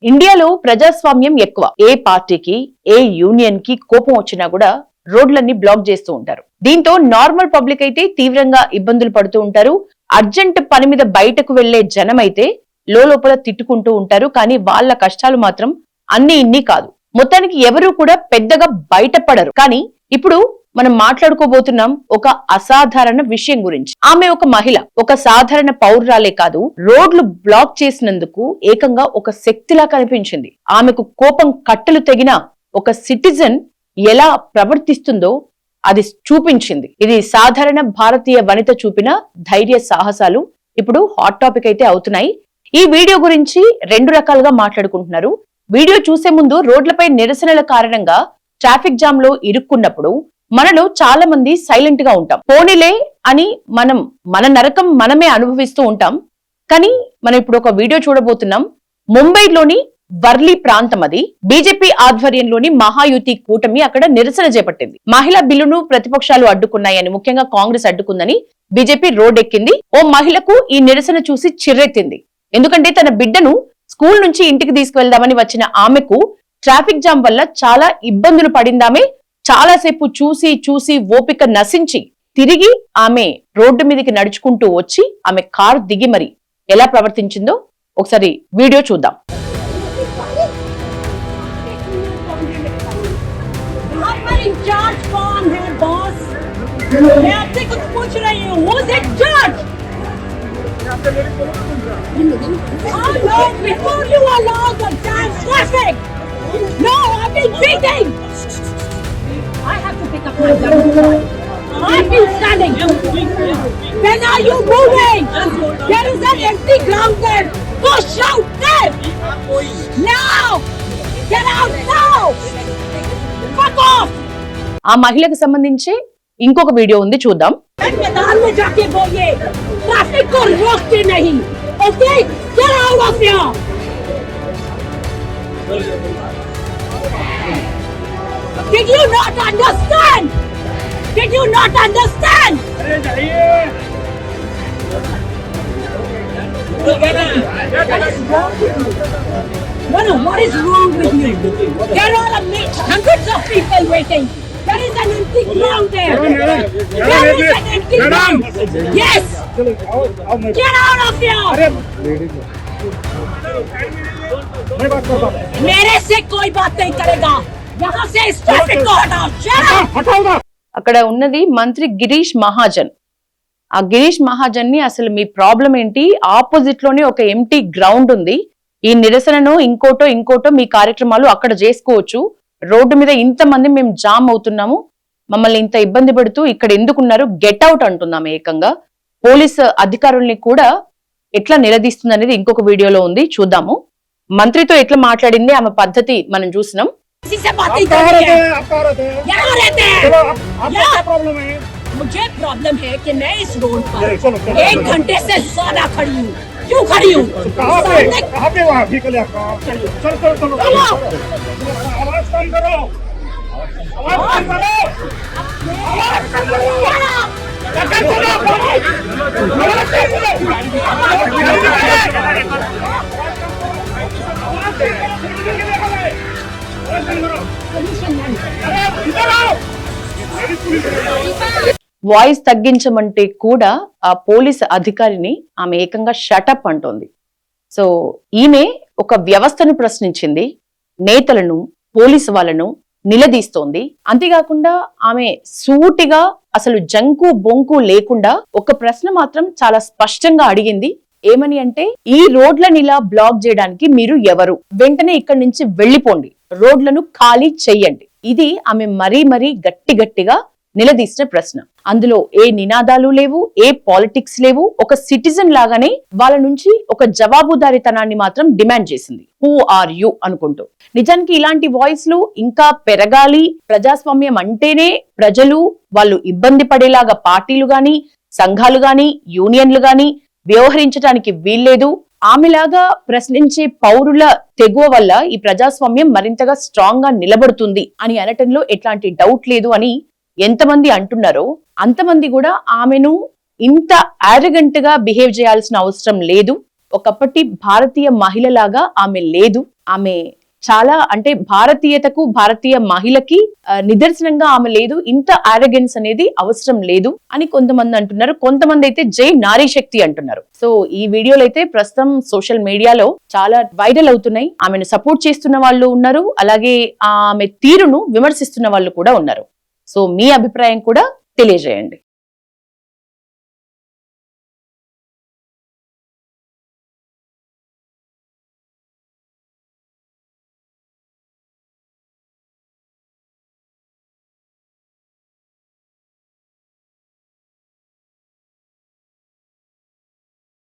ఇండియాలో ప్రజాస్వామ్యం ఎక్కువ. ఏ పార్టీకి, ఏ యూనియన్ కి కోపం వచ్చినా కూడా రోడ్లన్నీ బ్లాక్ చేస్తూ ఉంటారు. దీంతో నార్మల్ పబ్లిక్ అయితే తీవ్రంగా ఇబ్బందులు పడుతూ ఉంటారు. అర్జెంట్ పని మీద బయటకు వెళ్లే జనం అయితే లోపల తిట్టుకుంటూ ఉంటారు. కానీ వాళ్ళ కష్టాలు మాత్రం అన్ని ఇన్ని కాదు. మొత్తానికి ఎవరు కూడా పెద్దగా బయటపడరు. కానీ ఇప్పుడు మనం మాట్లాడుకోబోతున్నాం ఒక అసాధారణ విషయం గురించి. ఆమె ఒక మహిళ, ఒక సాధారణ పౌరురాలే కాదు, రోడ్లు బ్లాక్ చేసినందుకు ఏకంగా ఒక శక్తిలా కనిపించింది. ఆమెకు కోపం కట్టలు తెగిన ఒక సిటిజన్ ఎలా ప్రవర్తిస్తుందో అది చూపించింది. ఇది సాధారణ భారతీయ వనిత చూపిన ధైర్య సాహసాలు ఇప్పుడు హాట్ టాపిక్ అయితే అవుతున్నాయి. ఈ వీడియో గురించి రెండు రకాలుగా మాట్లాడుకుంటున్నారు. వీడియో చూసే ముందు రోడ్లపై నిరసనల కారణంగా ట్రాఫిక్ జామ్ లో ఇరుక్కున్నప్పుడు మనలో చాలా మంది సైలెంట్ గా ఉంటాం. పోనీలే అని మన నరకం మనమే అనుభవిస్తూ ఉంటాం. కానీ మనం ఇప్పుడు ఒక వీడియో చూడబోతున్నాం. ముంబైలోని వర్లీ ప్రాంతం అది. బీజేపీ ఆధ్వర్యంలోని మహాయుతి కూటమి అక్కడ నిరసన చేపట్టింది. మహిళా బిల్లును ప్రతిపక్షాలు అడ్డుకున్నాయని, ముఖ్యంగా కాంగ్రెస్ అడ్డుకుందని బీజేపీ రోడ్డెక్కింది. ఓ మహిళకు ఈ నిరసన చూసి చిర్రెత్తింది. ఎందుకంటే తన బిడ్డను స్కూల్ నుంచి ఇంటికి తీసుకువెళ్దామని వచ్చిన ఆమెకు ట్రాఫిక్ జామ్ వల్ల చాలా ఇబ్బందులు పడిందామే. చాలాసేపు చూసి చూసి ఓపిక నశించి తిరిగి ఆమె రోడ్డు మీదకి నడుచుకుంటూ వచ్చి ఆమె కారు దిగి మరి ఎలా ప్రవర్తించిందో ఒకసారి వీడియో చూద్దాం. I have to pick up my gun. I've been standing. When are you moving? There is an empty ground there. Go shout there. Now! Get out now! Fuck off! ఆ మహిళకు సంబంధించి ఇంకొక video ఉంది, చూద్దాం. मैदान में जाके बोलिए ट्रैफिक को रोकते नहीं. Okay? Get out of here! Did you not understand? Did you not understand? No, what is wrong with you? There are hundreds of people waiting. There is an empty ground there. There is an empty ground. Yes. Get out of here. मेरे से कोई बात नहीं करेगा. यहाँ से इस traffic को हटाओ. అక్కడ ఉన్నది మంత్రి గిరీష్ మహాజన్. ఆ గిరీష్ మహాజన్ ని అసలు మీ ప్రాబ్లం ఏంటి? ఆపోజిట్ లోనే ఒక ఎంటీ గ్రౌండ్ ఉంది. ఈ నిరసనను ఇంకోటో మీ కార్యక్రమాలు అక్కడ చేసుకోవచ్చు. రోడ్డు మీద ఇంతమంది మేము జామ్ అవుతున్నాము, మమ్మల్ని ఇంత ఇబ్బంది పెడుతూ ఇక్కడ ఎందుకున్నారు, గెట్ అవుట్ అంటున్నాం. ఏకంగా పోలీస్ అధికారుల్ని కూడా ఎట్లా నిలదీస్తుంది అనేది ఇంకొక వీడియోలో ఉంది, చూద్దాము. మంత్రితో ఎట్లా మాట్లాడింది ఆమె పద్ధతి మనం చూసినాం. मुझे प्रॉब्लम है कि मैं इस रोड पर 1 घंटे से ज्यादा खड़ी हूँ. क्यों खड़ी हूँ? వాయిస్ తగ్గించమంటే కూడా ఆ పోలీస్ అధికారిని ఆమె ఏకంగా షటప్ అంటోంది. సో ఈమె ఒక వ్యవస్థను ప్రశ్నించింది, నేతలను, పోలీసు వాళ్ళను నిలదీస్తోంది. అంతేకాకుండా ఆమె సూటిగా అసలు జంకు బొంకు లేకుండా ఒక ప్రశ్న మాత్రం చాలా స్పష్టంగా అడిగింది. ఏమని అంటే, ఈ రోడ్లను ఇలా బ్లాక్ చేయడానికి మీరు ఎవరు? వెంటనే ఇక్కడి నుంచి వెళ్లిపోండి, రోడ్లను ఖాళీ చెయ్యండి. ఇది ఆమె మరీ గట్టిగా నిలదీసిన ప్రశ్న. అందులో ఏ నినాదాలు లేవు, ఏ పాలిటిక్స్ లేవు. ఒక సిటిజన్ లాగానే వాళ్ళ నుంచి ఒక జవాబుదారీతనాన్ని మాత్రం డిమాండ్ చేసింది. హూ ఆర్ యు అనుకుంటూ. నిజానికి ఇలాంటి వాయిస్లు ఇంకా పెరగాలి. ప్రజాస్వామ్యం అంటేనే ప్రజలు వాళ్ళు ఇబ్బంది పడేలాగా పార్టీలు గాని, సంఘాలు గాని, యూనియన్లు గాని వ్యవహరించడానికి వీల్లేదు. ఆమెలాగా ప్రశ్నించే పౌరుల తెగువ వల్ల ఈ ప్రజాస్వామ్యం మరింతగా స్ట్రాంగ్ గా నిలబడుతుంది అని అనటంలో ఎట్లాంటి డౌట్ లేదు అని ఎంతమంది అంటున్నారో అంతమంది కూడా ఆమెను ఇంత ఆరగెంట్ గా బిహేవ్ చేయాల్సిన అవసరం లేదు. ఒకప్పటి భారతీయ మహిళలాగా ఆమె లేదు. ఆమె చాలా అంటే భారతీయతకు, భారతీయ మహిళకి నిదర్శనంగా ఆమె లేదు. ఇంత ఆరోగెన్స్ అనేది అవసరం లేదు అని కొంతమంది అంటున్నారు. కొంతమంది అయితే జై నారీ శక్తి అంటున్నారు. సో ఈ వీడియోలు అయితే ప్రస్తుతం సోషల్ మీడియాలో చాలా వైరల్ అవుతున్నాయి. ఆమెను సపోర్ట్ చేస్తున్న వాళ్ళు ఉన్నారు, అలాగే ఆమె తీరును విమర్శిస్తున్న వాళ్ళు కూడా ఉన్నారు. సో మీ అభిప్రాయం కూడా తెలియజేయండి.